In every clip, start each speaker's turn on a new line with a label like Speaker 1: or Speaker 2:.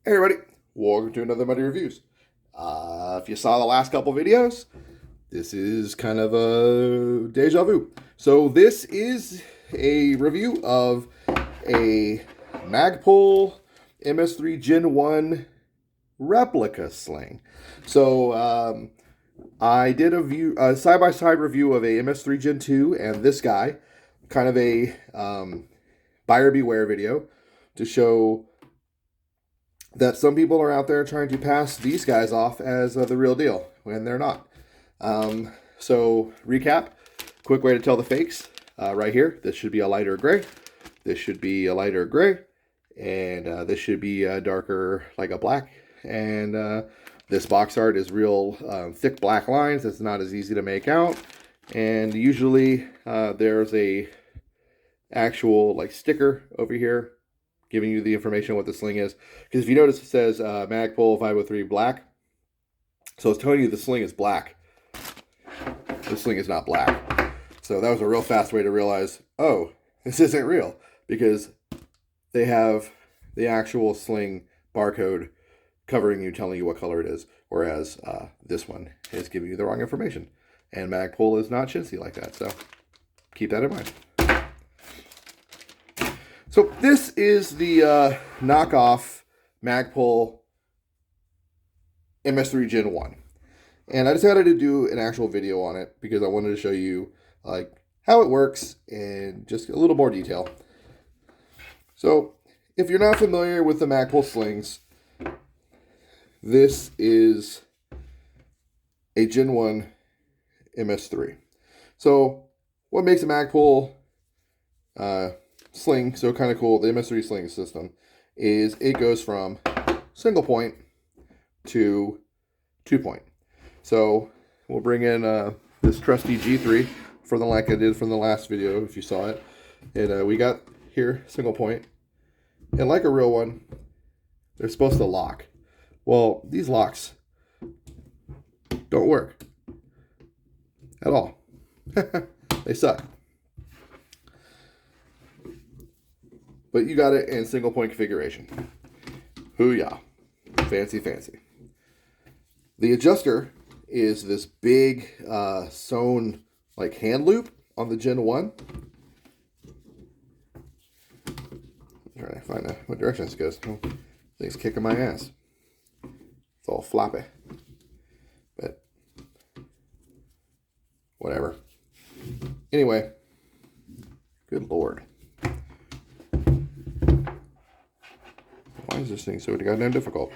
Speaker 1: Hey everybody, welcome to another Monday Reviews. If you saw the last couple videos, this is kind of a deja vu. So this is a review of a Magpul MS3 Gen 1 replica sling. So I did a side-by-side review of a MS3 Gen 2 and this guy, kind of a buyer beware video to show that some people are out there trying to pass these guys off as the real deal when they're not. So recap, quick way to tell the fakes. Right here, this should be a lighter gray. This should be a lighter gray. And this should be a darker, like a black. And this box art is real thick black lines. It's not as easy to make out. And usually there's a actual like sticker over here giving you the information what the sling is. Because if you notice, it says Magpul 503 black. So it's telling you the sling is black. The sling is not black. So that was a real fast way to realize, oh, this isn't real. Because they have the actual sling barcode covering you, telling you what color it is. Whereas this one is giving you the wrong information. And Magpul is not chintzy like that. So keep that in mind. So this is the knockoff Magpul MS3 Gen 1. And I decided to do an actual video on it because I wanted to show you like how it works and just a little more detail. So if you're not familiar with the Magpul slings, this is a Gen 1 MS3. So what makes a Magpul sling so kind of cool, the MS3 sling system, is it goes from single point to 2-point. So we'll bring in this trusty G3 for the like I did from the last video if you saw it. And we got here single point. And like a real one, they're supposed to lock. Well, these locks don't work at all. They suck. But you got it in single point configuration. Hoo-yah. Fancy, fancy. The adjuster is this big sewn like hand loop on the Gen 1. I'm trying to find out what direction this goes. Oh, thing's kicking my ass. It's all floppy. But whatever. Anyway, good lord. Why is this thing so goddamn difficult?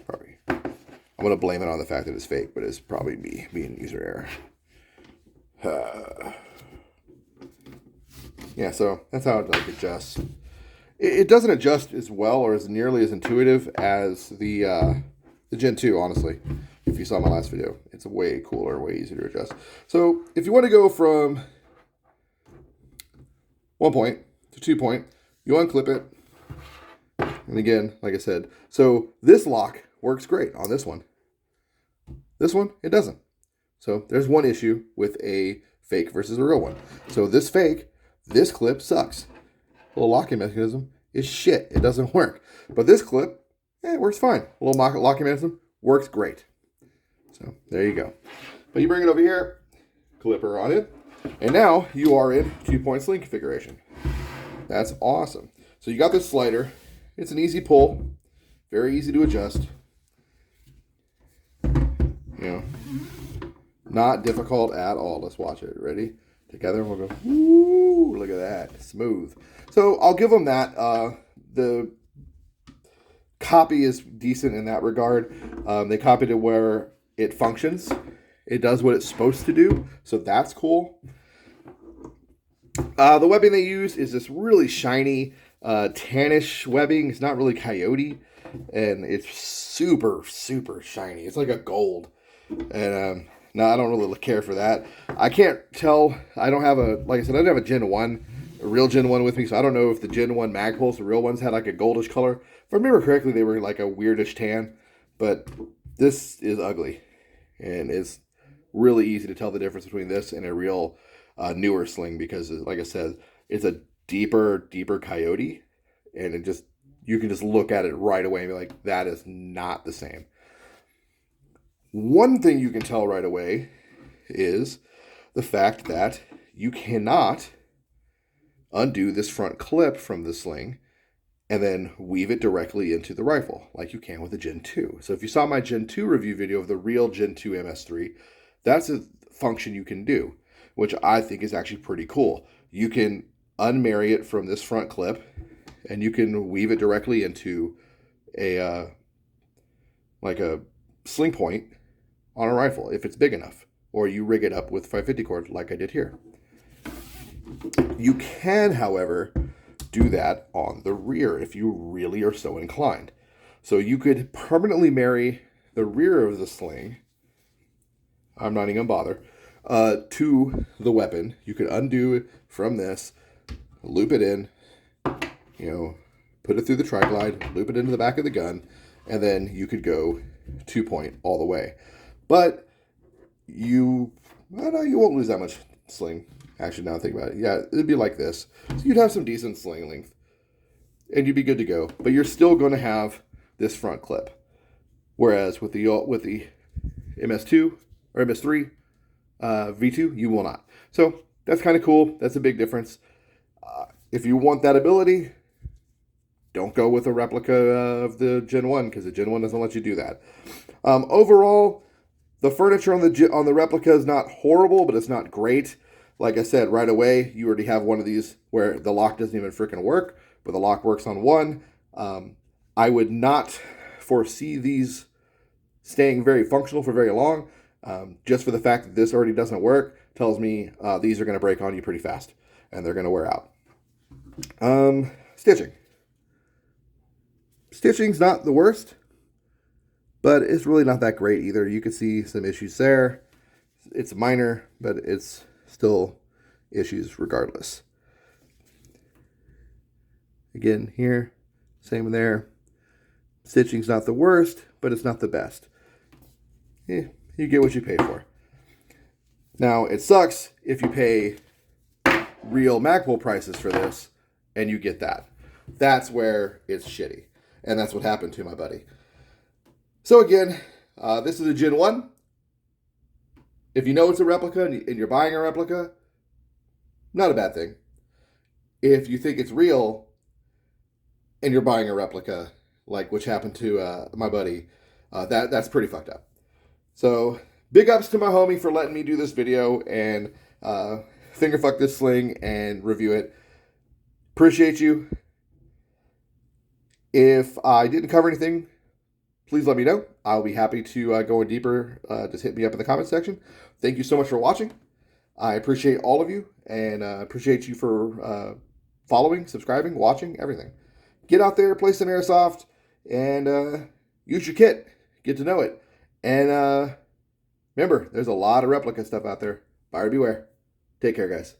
Speaker 1: Probably. I'm going to blame it on the fact that it's fake, but it's probably me being user error. Yeah, so that's how it like adjusts. It doesn't adjust as well or as nearly as intuitive as the Gen 2, honestly. If you saw my last video, it's way cooler, way easier to adjust. So if you want to go from 1-point to 2-point, you unclip it. And again, like I said, so this lock works great on this one. This one, it doesn't. So there's one issue with a fake versus a real one. So this fake, this clip sucks. The little locking mechanism is shit. It doesn't work. But this clip, it works fine. A little locking mechanism works great. So there you go. But you bring it over here, clipper on it. And now you are in 2-point sling configuration. That's awesome. So you got this slider. It's an easy pull. Very easy to adjust. You know, not difficult at all. Let's watch it. Ready? Together we'll go, woo, look at that. Smooth. So I'll give them that. The copy is decent in that regard. They copied it where it functions. It does what it's supposed to do. So that's cool. The webbing they use is this really shiny tannish webbing. It's not really coyote, and it's super, super shiny. It's like a gold. And no, I don't really care for that. I can't tell. I don't have like I said, I don't have a Gen 1, a real Gen 1 with me, so I don't know if the Gen 1 Magpuls, the real ones, had like a goldish color. If I remember correctly, they were like a weirdish tan, but this is ugly, and it's really easy to tell the difference between this and a real newer sling because, like I said, it's a deeper coyote, and you can just look at it right away and be like, that is not the same. One thing you can tell right away is the fact that you cannot undo this front clip from the sling and then weave it directly into the rifle like you can with the Gen 2. So if you saw my Gen 2 review video of the real Gen 2 MS3, that's a function you can do, which I think is actually pretty cool. You can unmarry it from this front clip, and you can weave it directly into a like a sling point on a rifle if it's big enough, or you rig it up with 550 cord like I did here. You can, however, do that on the rear if you really are so inclined. So you could permanently marry the rear of the sling, I'm not even gonna bother, to the weapon. You could undo it from this, loop it in, put it through the tri-glide, loop it into the back of the gun, and then you could go 2-point all the way. But you won't lose that much sling. Actually, now I think about it, yeah, it'd be like this. So you'd have some decent sling length, and you'd be good to go. But you're still going to have this front clip. Whereas with the MS2 or MS3 V2, you will not. So that's kind of cool. That's a big difference. If you want that ability, don't go with a replica of the Gen 1, because the Gen 1 doesn't let you do that. Overall, the furniture on the replica is not horrible, but it's not great. Like I said, right away, you already have one of these where the lock doesn't even freaking work, but the lock works on one. I would not foresee these staying very functional for very long. Just for the fact that this already doesn't work tells me these are going to break on you pretty fast, and they're going to wear out. Stitching. Stitching's not the worst, but it's really not that great either. You can see some issues there. It's minor, but it's still issues regardless. Again, here, same there. Stitching's not the worst, but it's not the best. You get what you pay for. Now, it sucks if you pay real Magpul prices for this and you get that. That's where it's shitty. And that's what happened to my buddy. So again, this is a Gen 1. If you know it's a replica and you're buying a replica, not a bad thing. If you think it's real and you're buying a replica, like which happened to my buddy, that's pretty fucked up. So big ups to my homie for letting me do this video and finger fuck this sling and review it. Appreciate you. If I didn't cover anything, please let me know. I'll be happy to go in deeper. Just hit me up in the comment section. Thank you so much for watching. I appreciate all of you, and appreciate you for following, subscribing, watching, everything. Get out there, play some Airsoft, and use your kit. Get to know it. And remember, there's a lot of replica stuff out there. Buyer beware. Take care, guys.